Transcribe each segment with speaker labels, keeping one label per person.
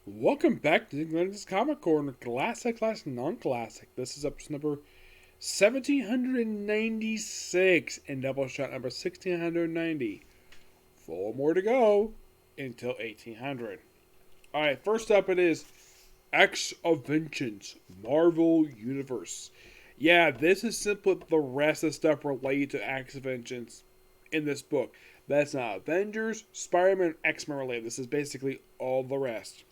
Speaker 1: Welcome back to the Glenn's Comic Corner, Classic Non-Classic. This is episode number 1796 and Doubleshot number 1690. Four more to go until 1800. Alright, first up it is X of Vengeance, Marvel Universe. Yeah, this is simply the rest of the stuff related to X of Vengeance in this book. That's not Avengers, Spider-Man, X-Men related. This is basically all the rest.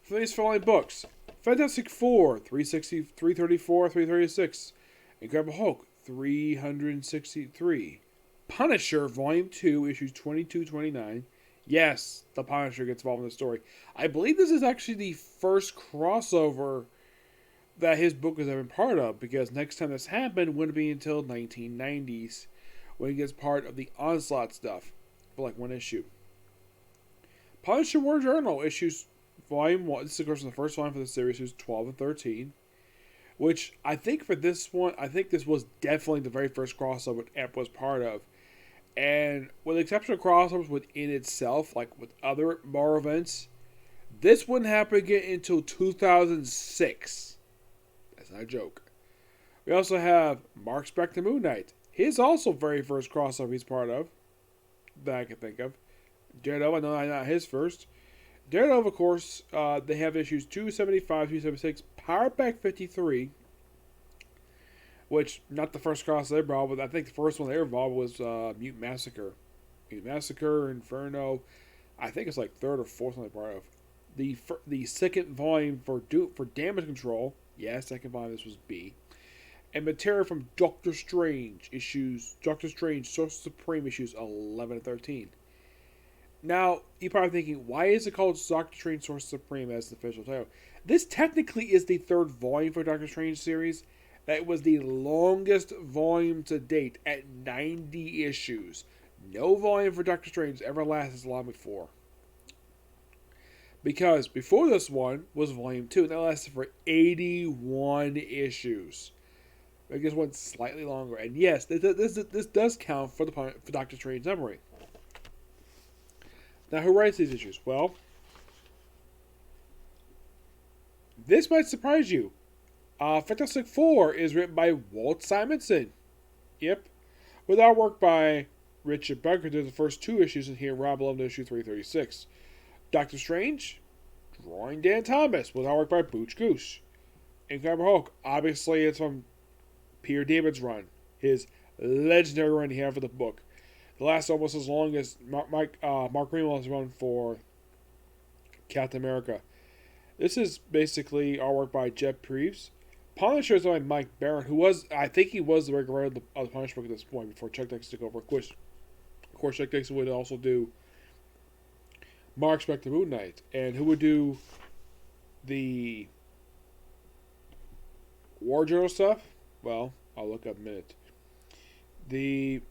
Speaker 1: For these following books: Fantastic Four, 360, 334, 336. Incredible Hulk, 363. Punisher, Volume 2, Issues 22, 29. Yes, the Punisher gets involved in the story. I believe this is actually the first crossover that his book has ever been part of, because next time this happened wouldn't be until 1990s, when he gets part of the Onslaught stuff, for like one issue. Punisher War Journal, issues Volume 1, this is of course the first volume for the series, is 12 and 13. Which, I think for this one, I think this was definitely the very first crossover Ep was part of. And with the exception of crossovers within itself, like with other Marvel events, this wouldn't happen again until 2006. That's not a joke. We also have Mark Spector Moon Knight. His also very first crossover he's part of, that I can think of. Daredevil, I know not his first. Daredevil, of course, they have issues 275, 276, Power Pack 53, which, not the first cross they brought, but I think the first one they ever brought was Mutant Massacre. Mutant Massacre, Inferno, I think it's like third or fourth one they brought of. The second volume for Damage Control, yeah, second volume, this was B. And material from Doctor Strange, Source Supreme, issues 11 and 13. Now, you're probably thinking, why is it called Doctor Strange Source Supreme as the official title? This technically is the third volume for Doctor Strange series. That was the longest volume to date at 90 issues. No volume for Doctor Strange ever lasted as long before. Because before this one was volume 2, and that lasted for 81 issues. I guess one slightly longer. And yes, this does count for Doctor Strange summary. Now, who writes these issues? Well, this might surprise you. Fantastic Four is written by Walt Simonson. Yep. With artwork by Richard Bunker, there's the first two issues in here, Rob Love issue 336. Doctor Strange, drawing Dan Thomas, with artwork by Booch Goose. Incredible Hulk, obviously it's from Peter David's run, his legendary run he had for the book. The last almost as long as Mark Greenwell's run for Captain America. This is basically artwork by Jeff Preeves. Punisher is by Mike Barron, I think he was the regular writer of the Punisher book at this point before Chuck Dixon took over. Of course, Chuck Dixon would also do Mark Spector Moon Knight. And who would do the War Journal stuff? Well, I'll look up in a minute. The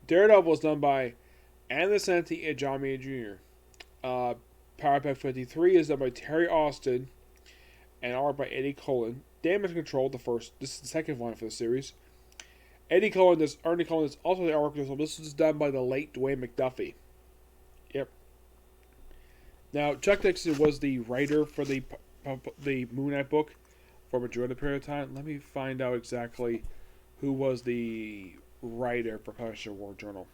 Speaker 1: Daredevil was done by Anthony Santi and John Mayer Jr. Power Pack 53 is done by Terry Austin and art by Eddie Cullen. Damage Control, this is the second volume for the series. Ernie Cullen is also the artwork. This was done by the late Dwayne McDuffie. Yep. Now, Chuck Dixon was the writer for the Moon Knight book for a majority of the period of time. Let me find out exactly who was the writer for Punisher War Journal.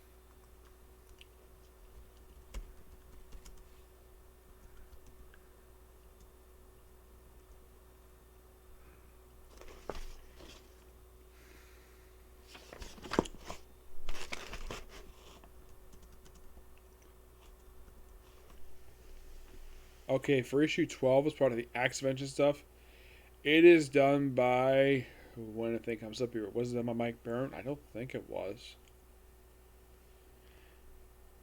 Speaker 1: Okay, for issue 12 as part of the Axe Vengeance stuff, it is done by, when I think comes up here, was it done by Mike Barron? I don't think it was.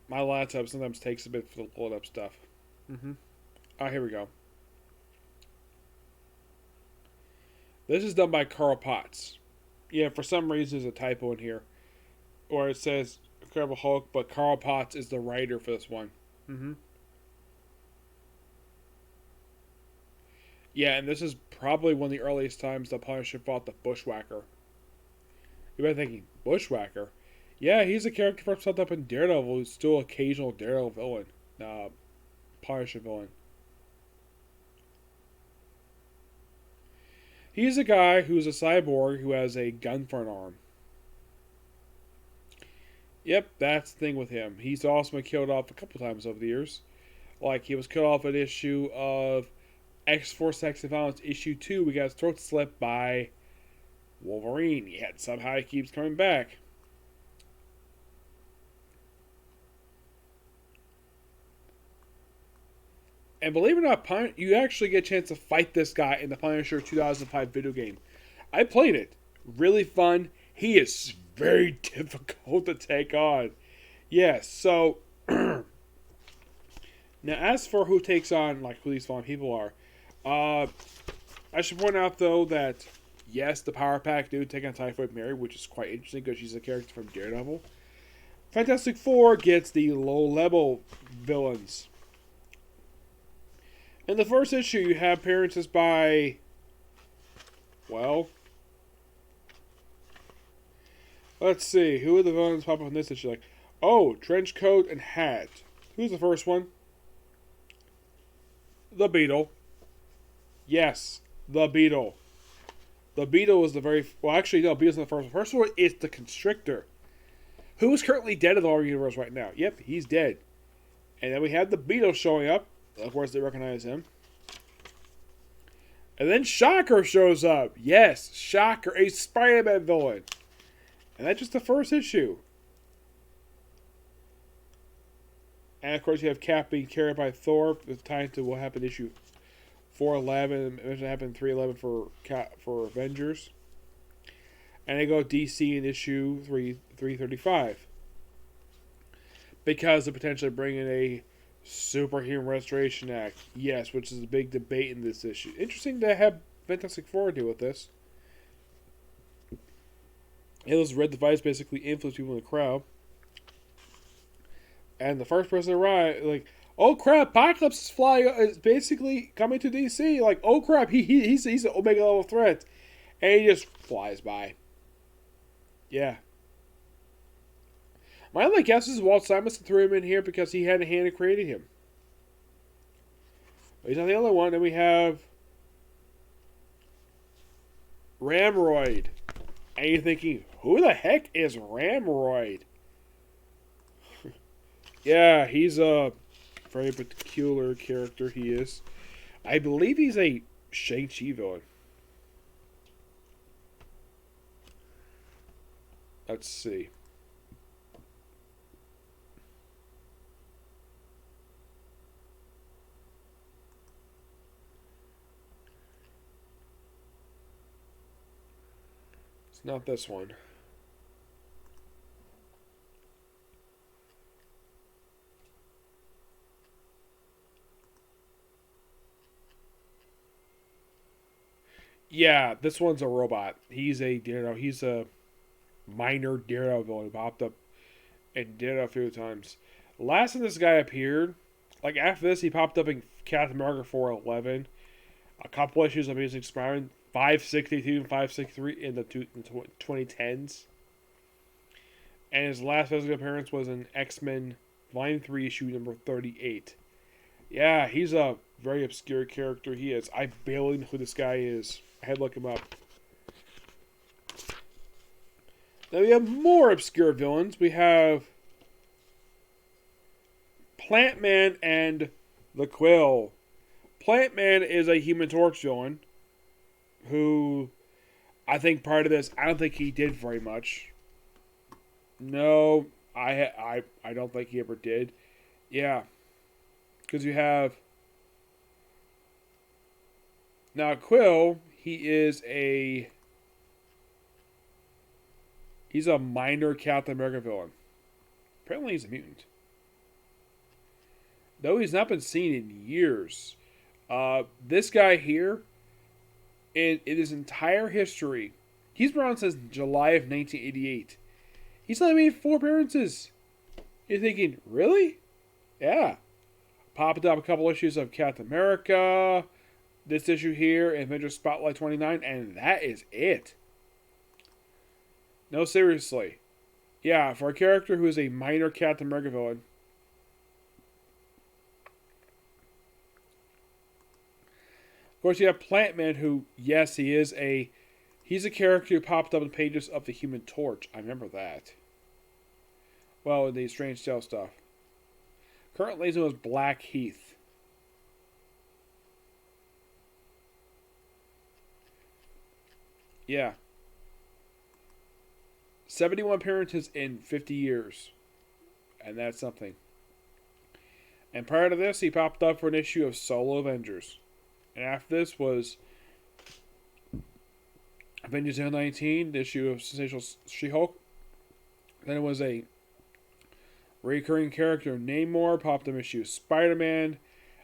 Speaker 1: My laptop sometimes takes a bit to load up stuff. Here we go. This is done by Carl Potts. Yeah, for some reason there's a typo in here. Or it says Incredible Hulk, but Carl Potts is the writer for this one. Yeah, and this is probably one of the earliest times the Punisher fought the Bushwhacker. You might be thinking, Bushwhacker? Yeah, he's a character from something up in Daredevil who's still an occasional Daredevil villain. Punisher villain. He's a guy who's a cyborg who has a gun for an arm. Yep, that's the thing with him. He's also been killed off a couple times over the years. Like, he was killed off an issue of X-Force Sex and Violence issue 2. We got his throat slit by Wolverine. Yet somehow he keeps coming back. And believe it or not, you actually get a chance to fight this guy in the Punisher 2005 video game. I played it. Really fun. He is very difficult to take on. Yes, so now as for who takes on, like, who these fun people are, I should point out though that yes, the Power Pack do take on Typhoid Mary, which is quite interesting because she's a character from Daredevil. Fantastic Four gets the low-level villains. In the first issue, you have appearances by, well, let's see, who are the villains pop up in this issue? Like, oh, trench coat and hat. Who's the first one? The Beetle. Yes, the Beetle. The Beetle is the very... Well, actually, no, Beetle's not the first one. First one is the Constrictor, who is currently dead in the Marvel Universe right now. Yep, he's dead. And then we have the Beetle showing up. Of course, they recognize him. And then Shocker shows up. Yes, Shocker, a Spider-Man villain. And that's just the first issue. And of course, you have Cap being carried by Thor, with time to what happened in issue 411, and what happened in 311 for Avengers. And they go DC in issue 335. Because of potentially bringing a Superhuman Restoration Act. Yes, which is a big debate in this issue. Interesting to have Fantastic Four deal with this. Hill's red device basically influenced people in the crowd. And the first person to arrive, like, oh crap, Apocalypse is basically coming to DC. Like, oh crap, he's an Omega level threat. And he just flies by. Yeah. My only guess is Walt Simonson threw him in here because he had a hand in creating him. But he's not the only one. And we have Ramroid. And you're thinking, who the heck is Ramroid? Yeah, he's a very peculiar character, he is. I believe he's a Shang-Chi villain. Let's see. It's not this one. Yeah, this one's a robot. He's a Daredevil. He's a minor Daredevil villain who popped up in Daredevil a few times. Last time this guy appeared, like after this, he popped up in Captain America 411. A couple issues of Amazing Spider-Man 562 and 563 in the 2010s. And his last physical appearance was in X-Men Volume 3 issue number 38. Yeah, he's a very obscure character. He is. I barely know who this guy is. I had to look him up. Now we have more obscure villains. We have Plant Man and the Quill. Plant Man is a Human Torch villain who, I think part of this, I don't think he did very much. No, I don't think he ever did. Yeah. Because you have... Now, Quill, he's a minor Captain America villain. Apparently he's a mutant. Though he's not been seen in years. This guy here, in his entire history, he's been around since July of 1988. He's only made 4 appearances. You're thinking, really? Yeah. Popped up a couple issues of Captain America, this issue here, Avengers Spotlight 29, and that is it. No, seriously. Yeah, for a character who is a minor Captain America villain, Of course, you have Plant Man, who, yes, he's a character who popped up in pages of the Human Torch. I remember that. Well, the Strange Tale stuff. Currently, his name is Black Heath. Yeah. 71 appearances in 50 years. And that's something. And prior to this, he popped up for an issue of Solo Avengers. And after this was Avengers 19, the issue of Sensational She-Hulk. Then it was a recurring character, Namor, popped up issue of Spider-Man.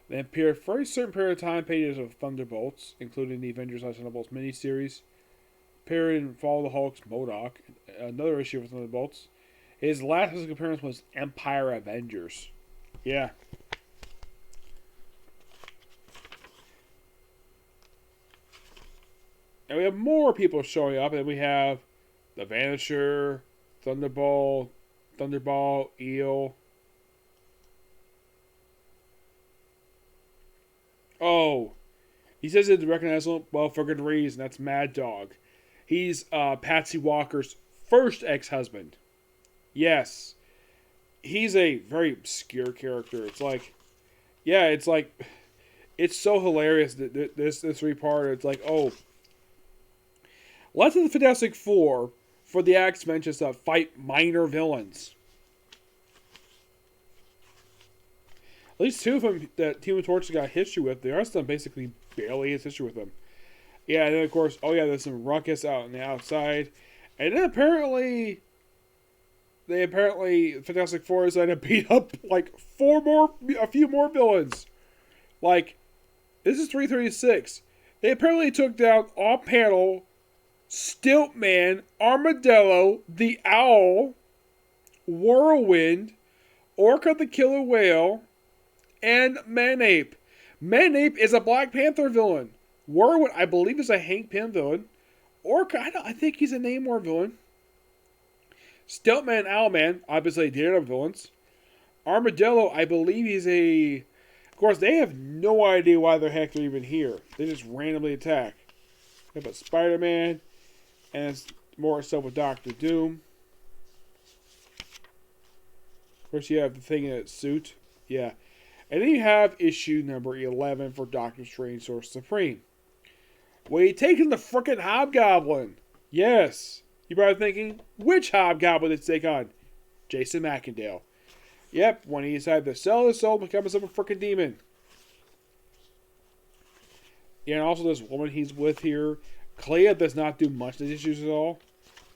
Speaker 1: Then appeared for a certain period of time pages of Thunderbolts, including the Avengers Thunderbolts miniseries. Appeared in Fall of the Hulk's MODOK, another issue of Thunderbolts. His last physical appearance was Empire Avengers. Yeah. And we have more people showing up, and we have the Vanisher, Thunderball, Eel. Oh, he says it's recognizable. Well, for good reason. That's Mad Dog. He's Patsy Walker's first ex-husband. Yes. He's a very obscure character. It's like, yeah, it's so hilarious that this three-parter. It's like, oh, let's do the Fantastic Four for the X-Men just fight minor villains. At least two of them that Human Torch got history with. The rest of them basically barely has history with them. Yeah, and then of course, oh yeah, there's some ruckus out on the outside. And then apparently Fantastic Four decided to beat up like a few more villains. Like, this is 336. They apparently took down off panel Stiltman, Armadillo, the Owl, Whirlwind, Orca the Killer Whale, and Manape. Manape is a Black Panther villain. Whirlwind, I believe, is a Hank Pym villain. Orca, I think he's a Namor villain. Stiltman and Owlman, obviously Daredevil villains. Armadillo, I believe he's a... Of course, they have no idea why the heck they're even here. They just randomly attack. But Spider-Man, and it's more stuff with Doctor Doom. Of course, you have the thing in its suit. Yeah. And then you have issue number 11 for Doctor Strange Source Supreme. Well, you taking the frickin' Hobgoblin. Yes. You're probably thinking, which Hobgoblin did it take on? Jason McIndale. Yep, when he decided to sell his soul and become himself a frickin' demon. Yeah, and also this woman he's with here, Clea, does not do much in these issues at all.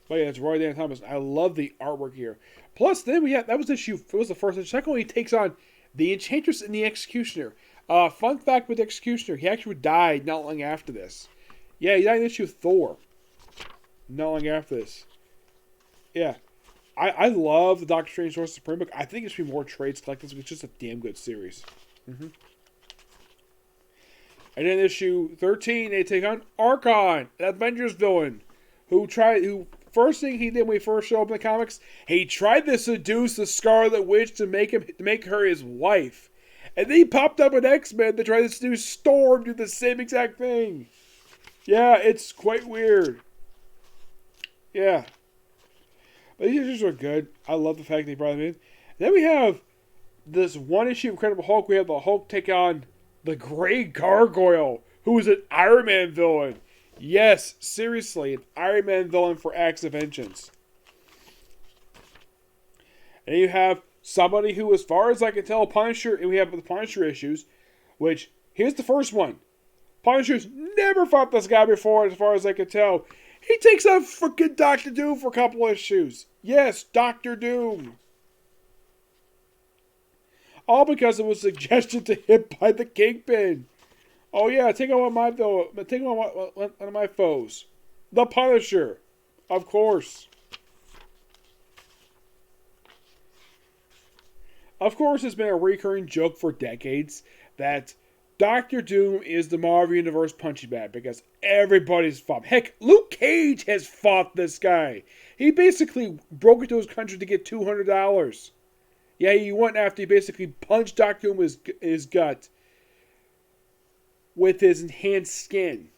Speaker 1: But yeah, it's Roy Dan Thomas. I love the artwork here. Plus, then that was issue, it was the first issue. Second one, he takes on the Enchantress and the Executioner. Fun fact with the Executioner, he actually died not long after this. Yeah, he died in issue Thor. Not long after this. Yeah. I love the Doctor Strange Source Supreme book. I think it should be more trades collected. It's just a damn good series. Mm-hmm. And then issue 13, they take on Archon, an Avengers villain, who first thing he did when he first showed up in the comics, he tried to seduce the Scarlet Witch to make her his wife. And then he popped up with X-Men to try to seduce Storm, do the same exact thing. Yeah, it's quite weird. Yeah. But these issues are good. I love the fact they brought them in. Then we have this one issue of Incredible Hulk. We have the Hulk take on the Grey Gargoyle, who is an Iron Man villain. Yes, seriously, an Iron Man villain for Acts of Vengeance. And you have somebody who, as far as I can tell, Punisher, and we have the Punisher issues, which, here's the first one. Punisher's never fought this guy before, as far as I can tell. He takes on freaking Doctor Doom for a couple issues. Yes, Doctor Doom. All because it was suggested to him by the Kingpin. Oh yeah, take on one of my foes. The Punisher. Of course. Of course, it's been a recurring joke for decades that Doctor Doom is the Marvel Universe punching bag because everybody's fought. Heck, Luke Cage has fought this guy. He basically broke into his country to get $200. Yeah, he went after he basically punched Doctor Doom in his gut. with his enhanced skin.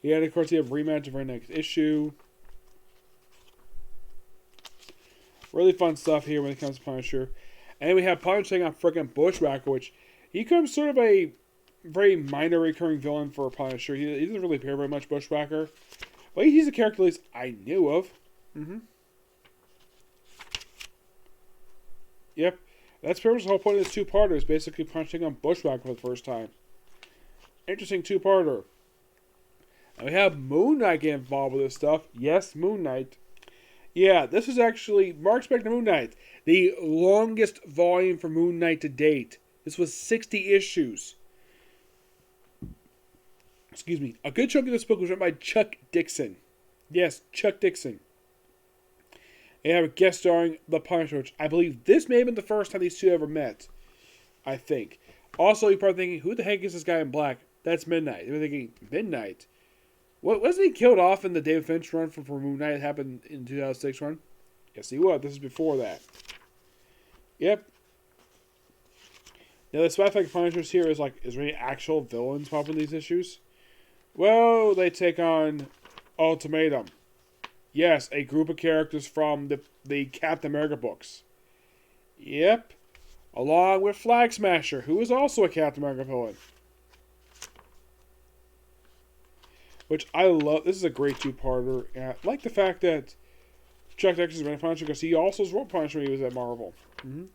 Speaker 1: Yeah, and of course you have rematch of our next issue. Really fun stuff here when it comes to Punisher. And we have Punisher taking on freaking Bushwhacker, which he becomes sort of a very minor recurring villain for Punisher. He doesn't really appear very much, Bushwhacker. But he's a character at least I knew of. Yep. That's pretty much the whole point of this two-parter, is basically punching on Bushwhacker for the first time. Interesting two-parter. And we have Moon Knight get involved with this stuff. Yes, Moon Knight. Yeah, this is actually Mark Spector Moon Knight, the longest volume for Moon Knight to date. This was 60 issues. Excuse me. A good chunk of this book was written by Chuck Dixon. Yes, Chuck Dixon. They have a guest starring the Punisher, which I believe this may have been the first time these two ever met. I think. Also, you're probably thinking, who the heck is this guy in black? That's Midnight. You're thinking, Midnight? What, wasn't he killed off in the David Finch run for Moon Knight that happened in 2006 run? Yes, he was. This is before that. Yep. Now, the spy fact Punishers here is there any actual villains popping these issues? Well, they take on Ultimatum. Yes, a group of characters from the Captain America books. Yep. Along with Flag Smasher, who is also a Captain America villain. Which I love. This is a great two-parter. I like the fact that Chuck Dixon's been a Punisher because he also wrote Punisher when he was at Marvel. Then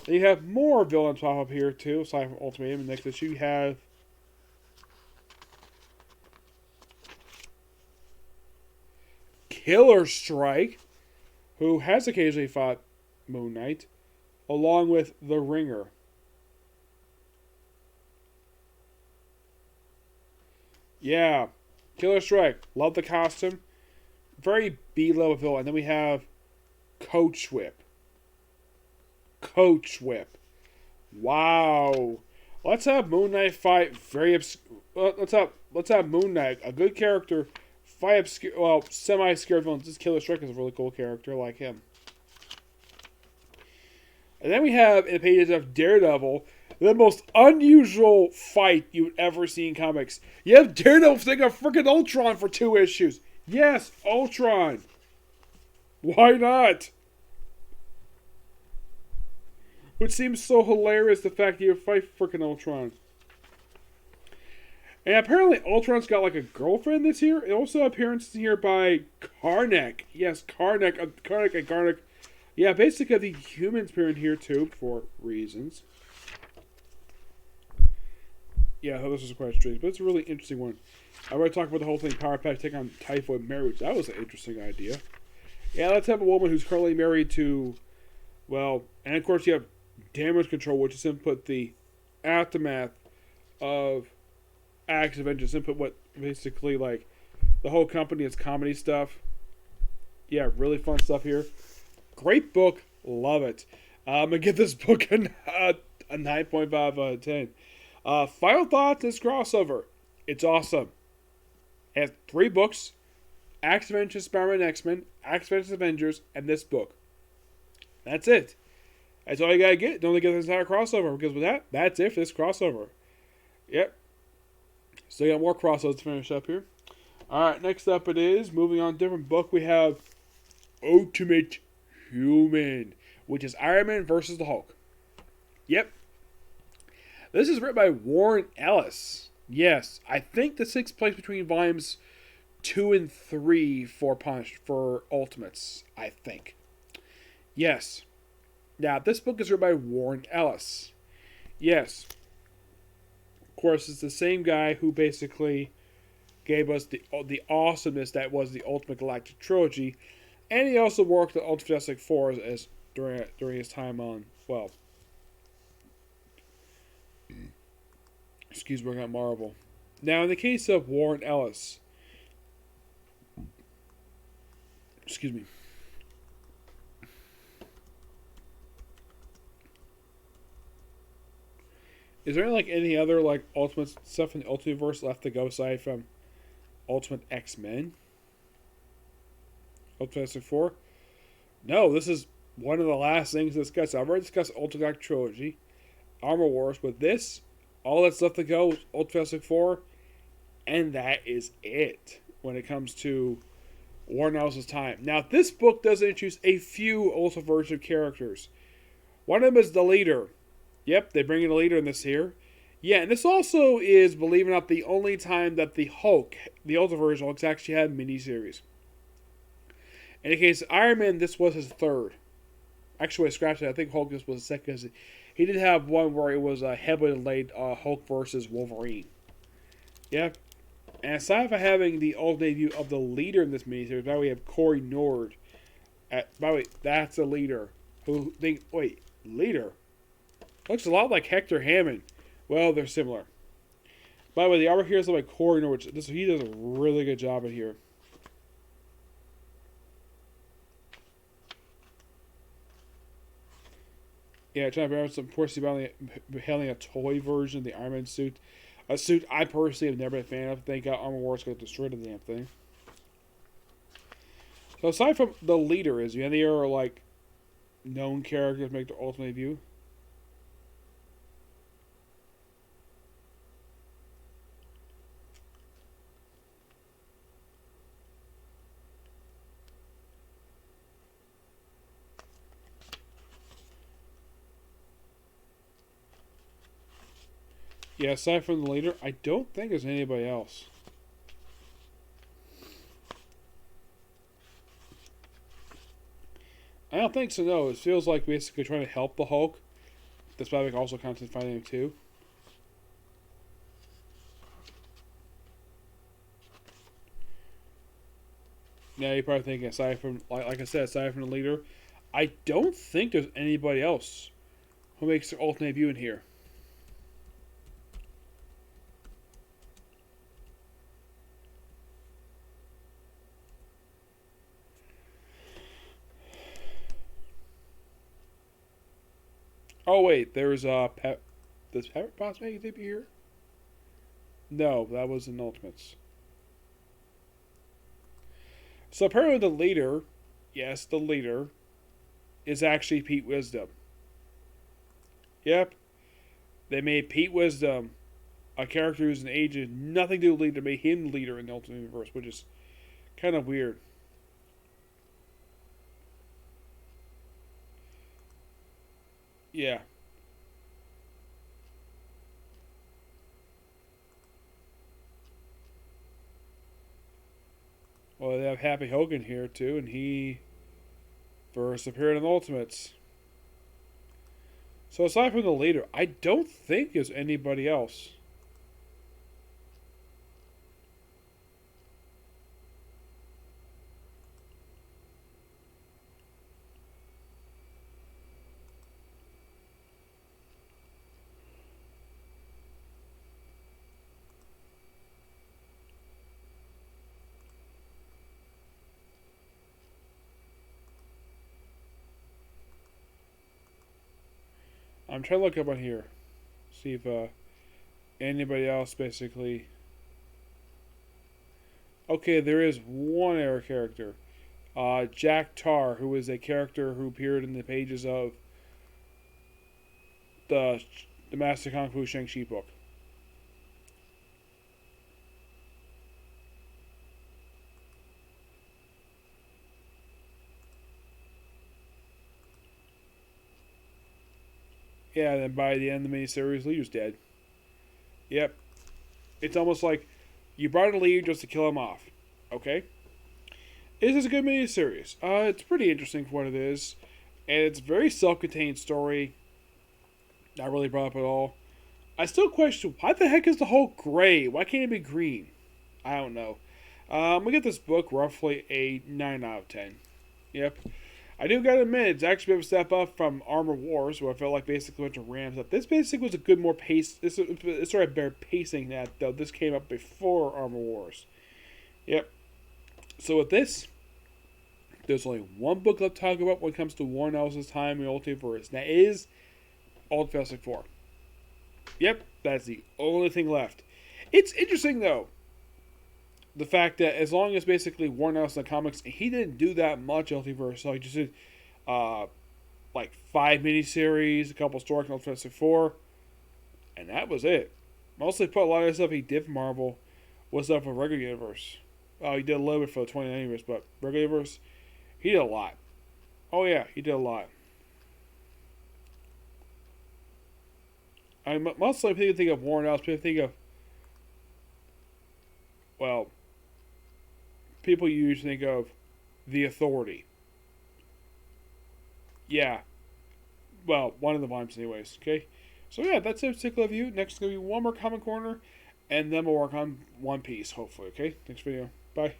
Speaker 1: you have more villains pop up here too, aside from Ultimatum. Next issue you have Killer Strike, who has occasionally fought Moon Knight, along with The Ringer. Yeah, Killer Strike. Love the costume. Very B-level villain. And then we have Coach Whip. Coach Whip. Wow. Let's have Moon Knight fight let's have Moon Knight, a good character, fight obscure, semi-obscure villains. This Killer Strike is a really cool character. I like him. And then we have, in the pages of Daredevil, the most unusual fight you would ever see in comics. You have Daredevil taking a freaking Ultron for 2 issues. Yes, Ultron. Why not? Which seems so hilarious, the fact that you fight freaking Ultron. And apparently Ultron's got like a girlfriend this year. It also appearances here by Karnak. Yes, Karnak and Karnak. Yeah, basically the humans appearing here too, for reasons. Yeah, this is quite strange, but it's a really interesting one. I want to talk about the whole thing, Power Pack take on Typhoid marriage. That was an interesting idea. Yeah, let's have a woman who's currently married to, well, and of course you have Damage Control, which is input the aftermath of Acts of Vengeance, input what basically like the whole company is comedy stuff. Yeah, really fun stuff here. Great book, love it. I'm gonna give this book a 9.5 out of 10. Final thoughts: this crossover, it's awesome. It has 3 books: Acts of Vengeance, Spider-Man, X-Men, Acts of Vengeance, Avengers, and this book. That's it. That's all you gotta get. Don't get this entire crossover, because with that, that's it for this crossover. Yep. So you got more crossovers to finish up here. Alright, next up it is, moving on, different book, we have Ultimate Human, which is Iron Man versus the Hulk. Yep. This is written by Warren Ellis. Yes, I think this takes place between volumes 2 and 3 for Ultimates, I think. Yes. Now, this book is written by Warren Ellis. Yes. Of course, it's the same guy who basically gave us the awesomeness that was the Ultimate Galactic Trilogy, and he also worked on Ultimate Fantastic Four as during his time on, well, excuse me, working on Marvel. Now, in the case of Warren Ellis, excuse me. Is there any other Ultimate stuff in the Ultimate Verse left to go aside from Ultimate X-Men? Ultimate Fantastic Four? No, this is one of the last things to discuss. I've already discussed Ultimate Galactic Trilogy, Armor Wars. With this, all that's left to go is Ultimate Fantastic 4, and that is it when it comes to Warren Ellis's time. Now, this book does introduce a few Ultimate version characters. One of them is the leader. Yep, they bring in a leader in this here. Yeah, and this also is, believe it or not, the only time that the Hulk, the Ultimate version Hulk, actually had a miniseries. In the case of Iron Man, this was his third. Actually, I scratched it. I think Hulk this was the second because he did have one where it was a heavily delayed Hulk versus Wolverine. Yep. And aside from having the old debut of the leader in this miniseries, now we have Corey Nord. By the way, that's a leader. Leader? Looks a lot like Hector Hammond. Well, they're similar. By the way, the armor here is like Corey Nord. He does a really good job in here. Yeah, trying to remember some porcelain handling a toy version of the Iron Man suit. A suit I personally have never been a fan of. Thank God Armor Wars got destroyed the damn thing. So aside from the leader, is there any other like known characters make the ultimate debut? Yeah, aside from the leader, I don't think there's anybody else. I don't think so, no. It feels like basically trying to help the Hulk. That's probably also content finding him too. Now you're probably thinking, aside from, like I said, aside from the leader, I don't think there's anybody else who makes their ultimate debut in here. Oh wait, there's does Pepper Potts make a debut here? No, that was in Ultimates. So apparently the leader, yes, the leader, is actually Pete Wisdom. Yep. They made Pete Wisdom a character who's an agent, nothing to do with leader, made him leader in the Ultimate Universe, which is kind of weird. Yeah. Well, they have Happy Hogan here too, and he first appeared in Ultimates. So aside from the leader, I don't think there's anybody else. I'm trying to look up on here, see if anybody else basically. Okay, there is one error character, Jack Tar, who is a character who appeared in the pages of the Master Kung Fu Shang-Chi book. Yeah, then by the end of the miniseries, Leader's dead. Yep. It's almost like you brought a lead just to kill him off. Okay? This is a good miniseries. It's pretty interesting for what it is. And it's a very self-contained story. Not really brought up at all. I still question, why the heck is the Hulk gray? Why can't it be green? I don't know. We get this book roughly a 9 out of 10. Yep. I do gotta admit, it's actually a bit of a step up from Armor Wars, where I felt like basically went to Rams up. This basically was a good more pace. It's sort of better pacing that, though. This came up before Armor Wars. Yep. So with this, there's only one book left to talk about when it comes to Warren Ellis's time in the Ultiverse. And that is Ultimate Fantastic Four. Yep, that's the only thing left. It's interesting, though. the fact that as long as basically Warren Ellis in the comics, he didn't do that much multiverse. So he just did uh, like 5 miniseries, a couple stories on Fantastic Four, and that was it. Mostly put a lot of the stuff he did for Marvel was stuff for regular universe. Oh, he did a little bit for the 29 universe, but regular universe, he did a lot. Oh yeah, he did a lot. I mostly people think of Warren Ellis. People think of, well, people usually think of the Authority. Yeah, well, one of the volumes, anyways. Okay, so yeah, that's a particular view. Next is gonna be one more Comic Corner, and then we'll work on One Piece, hopefully. Okay, next video. Bye.